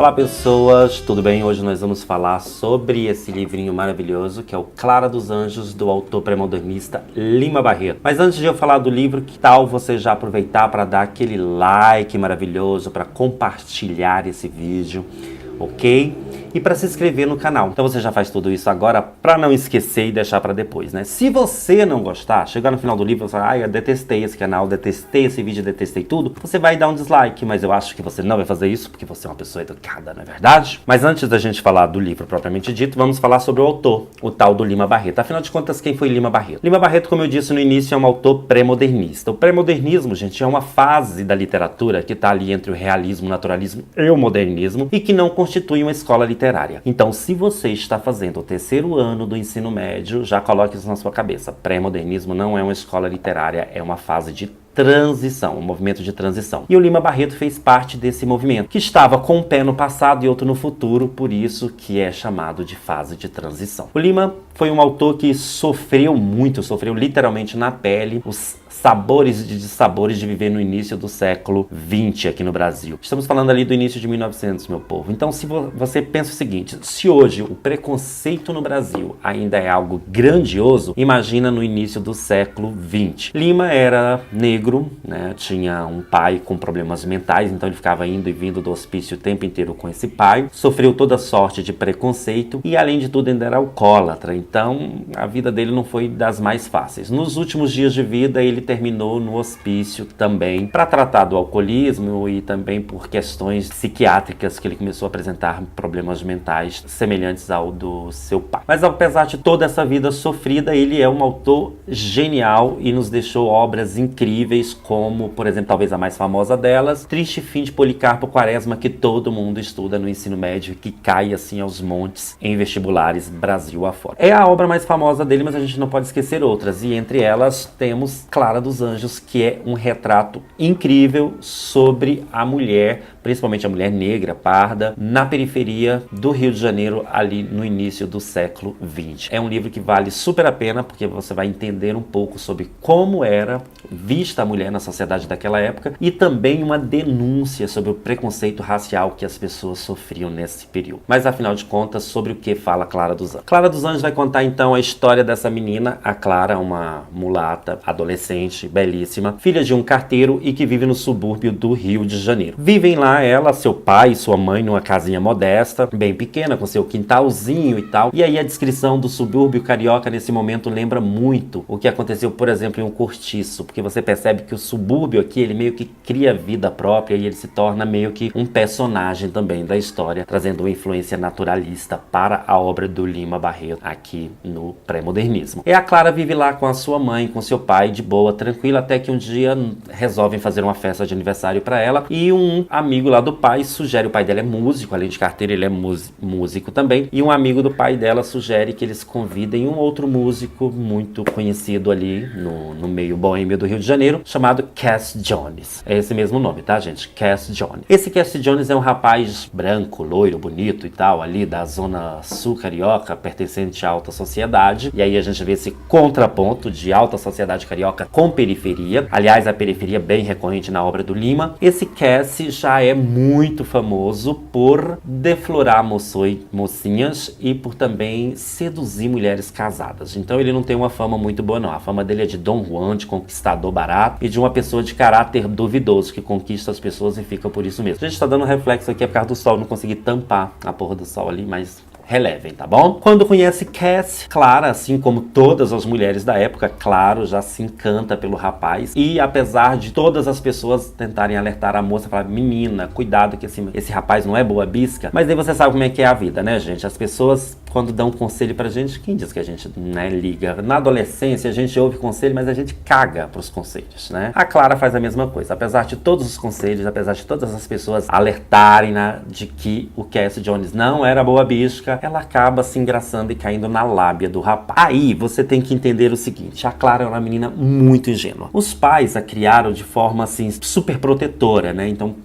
Olá pessoas, tudo bem? Hoje nós vamos falar sobre esse livrinho maravilhoso que é o Clara dos Anjos, do autor pré-modernista Lima Barreto. Mas antes de eu falar do livro, que tal você já aproveitar para dar aquele like maravilhoso, para compartilhar esse vídeo, ok? E para se inscrever no canal. Então você já faz tudo isso agora para não esquecer e deixar para depois, né? Se você não gostar, chegar no final do livro e falar, eu detestei esse canal, detestei esse vídeo, detestei tudo, você vai dar um dislike, mas eu acho que você não vai fazer isso porque você é uma pessoa educada, não é verdade? Mas antes da gente falar do livro propriamente dito, vamos falar sobre o autor, o tal do Lima Barreto. Afinal de contas, quem foi Lima Barreto? Lima Barreto, como eu disse no início, é um autor pré-modernista. O pré-modernismo, gente, é uma fase da literatura que está ali entre o realismo, o naturalismo e o modernismo e que não constitui uma escola literária. Então, se você está fazendo o terceiro ano do ensino médio, já coloque isso na sua cabeça. Pré-modernismo não é uma escola literária, é uma fase de transição, um movimento de transição. E o Lima Barreto fez parte desse movimento, que estava com um pé no passado e outro no futuro, por isso que é chamado de fase de transição. O Lima foi um autor que sofreu muito, sofreu literalmente na pele os sabores e dissabores de viver no início do século XX aqui no Brasil. Estamos falando ali do início de 1900, meu povo. Então, se você pensa o seguinte, se hoje o preconceito no Brasil ainda é algo grandioso, imagina no início do século XX. Lima era negro, né? Tinha um pai com problemas mentais, então ele ficava indo e vindo do hospício o tempo inteiro com esse pai, sofreu toda sorte de preconceito e, além de tudo, ainda era alcoólatra. Então, a vida dele não foi das mais fáceis. Nos últimos dias de vida, ele terminou no hospício também para tratar do alcoolismo e também por questões psiquiátricas que ele começou a apresentar problemas mentais semelhantes ao do seu pai. Mas apesar de toda essa vida sofrida, ele é um autor genial e nos deixou obras incríveis como, por exemplo, talvez a mais famosa delas, Triste Fim de Policarpo Quaresma, que todo mundo estuda no ensino médio e que cai assim aos montes em vestibulares Brasil afora. É a obra mais famosa dele, mas a gente não pode esquecer outras, e entre elas temos Clara dos Anjos, que é um retrato incrível sobre a mulher, principalmente a mulher negra, parda, na periferia do Rio de Janeiro, ali no início do século XX. É um livro que vale super a pena, porque você vai entender um pouco sobre como era vista a mulher na sociedade daquela época e também uma denúncia sobre o preconceito racial que as pessoas sofriam nesse período. Mas afinal de contas, sobre o que fala Clara dos Anjos? Clara dos Anjos vai contar então a história dessa menina, a Clara, uma mulata, adolescente, belíssima, filha de um carteiro e que vive no subúrbio do Rio de Janeiro. Vivem lá ela, seu pai e sua mãe numa casinha modesta, bem pequena, com seu quintalzinho e tal. E aí a descrição do subúrbio carioca nesse momento lembra muito o que aconteceu, por exemplo, em Um Cortiço, porque você percebe que o subúrbio aqui, ele meio que cria vida própria e ele se torna meio que um personagem também da história, trazendo uma influência naturalista para a obra do Lima Barreto aqui no pré-modernismo. E a Clara vive lá com a sua mãe, com seu pai, de boa, tranquila, até que um dia resolvem fazer uma festa de aniversário para ela e um amigo lá do pai sugere, o pai dela é músico, além de carteiro ele é músico também, e um amigo do pai dela sugere que eles convidem um outro músico muito conhecido ali no meio boêmio do Rio de Janeiro, chamado Cass Jones. É esse mesmo nome, tá, gente? Cass Jones. Esse Cass Jones é um rapaz branco, loiro, bonito e tal, ali da zona sul carioca, pertencente à alta sociedade, e aí a gente vê esse contraponto de alta sociedade carioca com periferia. Aliás, a periferia é bem recorrente na obra do Lima. Esse Cass já é muito famoso por deflorar mocinhas e por também seduzir mulheres casadas. Então ele não tem uma fama muito boa, não. A fama dele é de Dom Juan, de conquistador barato e de uma pessoa de caráter duvidoso, que conquista as pessoas e fica por isso mesmo. A gente tá dando um reflexo aqui, é por causa do sol, não consegui tampar a porra do sol ali, mas relevem, tá bom? Quando conhece Cass, Clara, assim como todas as mulheres da época, claro, já se encanta pelo rapaz. E apesar de todas as pessoas tentarem alertar a moça, falar, menina, cuidado que esse rapaz não é boa bisca. Mas aí você sabe como é que é a vida, né, gente? As pessoas, quando dão conselho pra gente, quem diz que a gente, né, liga? Na adolescência a gente ouve conselho, mas a gente caga pros conselhos, né? A Clara faz a mesma coisa. Apesar de todos os conselhos, apesar de todas as pessoas alertarem de que o Cass Jones não era boa bisca, ela acaba se engraçando e caindo na lábia do rapaz. Aí você tem que entender o seguinte, a Clara é uma menina muito ingênua. Os pais a criaram de forma assim super protetora, né? Então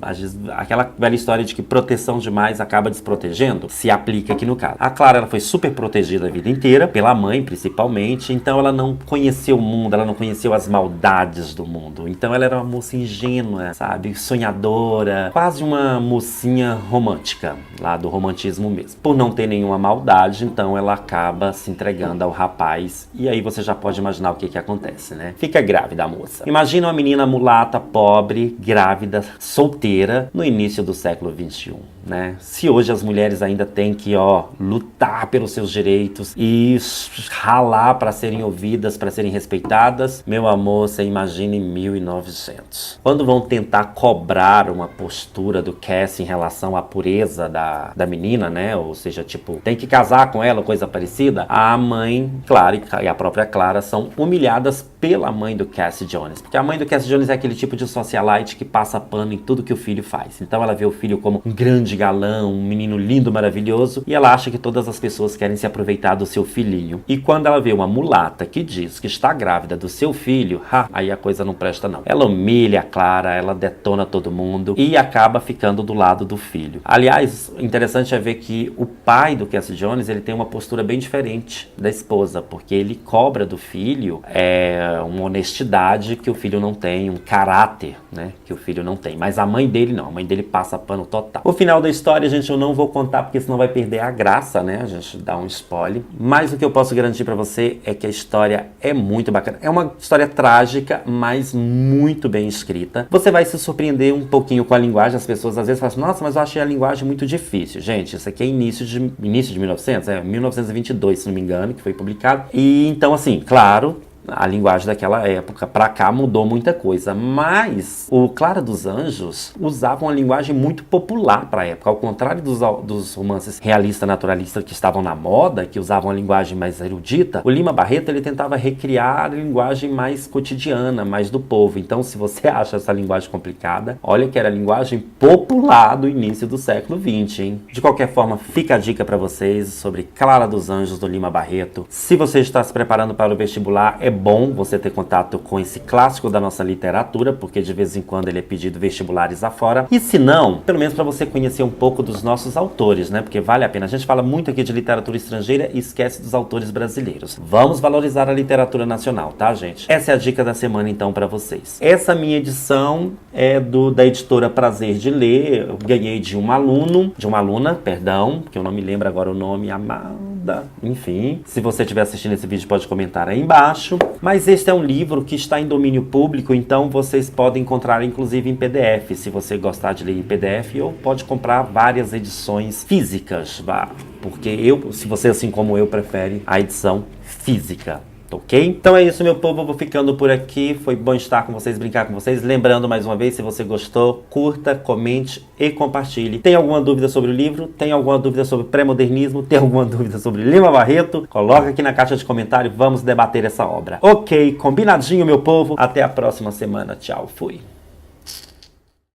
aquela velha história de que proteção demais acaba desprotegendo se aplica aqui no caso. A Clara, ela foi foi super protegida a vida inteira, pela mãe principalmente, então ela não conheceu o mundo, ela não conheceu as maldades do mundo. Então ela era uma moça ingênua, sabe? Sonhadora, quase uma mocinha romântica, lá do romantismo mesmo. Por não ter nenhuma maldade, então ela acaba se entregando ao rapaz, e aí você já pode imaginar o que acontece, né? Fica grávida a moça. Imagina uma menina mulata, pobre, grávida, solteira, no início do século XXI. Né? Se hoje as mulheres ainda têm que lutar pelos seus direitos e ralar para serem ouvidas, para serem respeitadas, meu amor, você imagina em 1900. Quando vão tentar cobrar uma postura do Cassie em relação à pureza da menina, né? Ou seja, tipo, tem que casar com ela, coisa parecida, a mãe, Clara e a própria Clara são humilhadas pela mãe do Cassie Jones. Porque a mãe do Cassie Jones é aquele tipo de socialite que passa pano em tudo que o filho faz. Então ela vê o filho como um grande galão, um menino lindo, maravilhoso, e ela acha que todas as pessoas querem se aproveitar do seu filhinho. E quando ela vê uma mulata que diz que está grávida do seu filho, aí a coisa não presta não. Ela humilha a Clara, ela detona todo mundo e acaba ficando do lado do filho. Aliás, interessante é ver que o pai do Cassie Jones, ele tem uma postura bem diferente da esposa, porque ele cobra do filho uma honestidade que o filho não tem, um caráter, né, que o filho não tem. Mas a mãe dele não, a mãe dele passa pano total. O final da história, gente, eu não vou contar porque senão vai perder a graça, né? A gente dá um spoiler. Mas o que eu posso garantir pra você é que a história é muito bacana. É uma história trágica, mas muito bem escrita. Você vai se surpreender um pouquinho com a linguagem. As pessoas às vezes falam assim, nossa, mas eu achei a linguagem muito difícil. Gente, isso aqui é início de 1900, 1922, se não me engano, que foi publicado. E então, assim, claro, a linguagem daquela época pra cá mudou muita coisa, mas o Clara dos Anjos usava uma linguagem muito popular pra época, ao contrário dos romances realista-naturalista que estavam na moda, que usavam uma linguagem mais erudita. O Lima Barreto, ele tentava recriar a linguagem mais cotidiana, mais do povo. Então, se você acha essa linguagem complicada, olha que era a linguagem popular do início do século XX, hein? De qualquer forma, fica a dica pra vocês sobre Clara dos Anjos, do Lima Barreto. Se você está se preparando para o vestibular, é bom você ter contato com esse clássico da nossa literatura, porque de vez em quando ele é pedido vestibulares afora. E se não, pelo menos para você conhecer um pouco dos nossos autores, né? Porque vale a pena. A gente fala muito aqui de literatura estrangeira e esquece dos autores brasileiros. Vamos valorizar a literatura nacional, tá, gente? Essa é a dica da semana, então, para vocês. Essa minha edição é da editora Prazer de Ler. Eu ganhei de uma aluna, perdão, que eu não me lembro agora o nome, Amada. Enfim, se você estiver assistindo esse vídeo, pode comentar aí embaixo. Mas este é um livro que está em domínio público, então vocês podem encontrar inclusive em PDF, se você gostar de ler em PDF, ou pode comprar várias edições físicas, porque se você, assim como eu, prefere a edição física. Ok? Então é isso, meu povo, eu vou ficando por aqui. Foi bom estar com vocês, brincar com vocês. Lembrando mais uma vez, se você gostou, curta, comente e compartilhe. Tem alguma dúvida sobre o livro? Tem alguma dúvida sobre pré-modernismo? Tem alguma dúvida sobre Lima Barreto? Coloca aqui na caixa de comentário, vamos debater essa obra. Ok, combinadinho, meu povo. Até a próxima semana. Tchau, fui.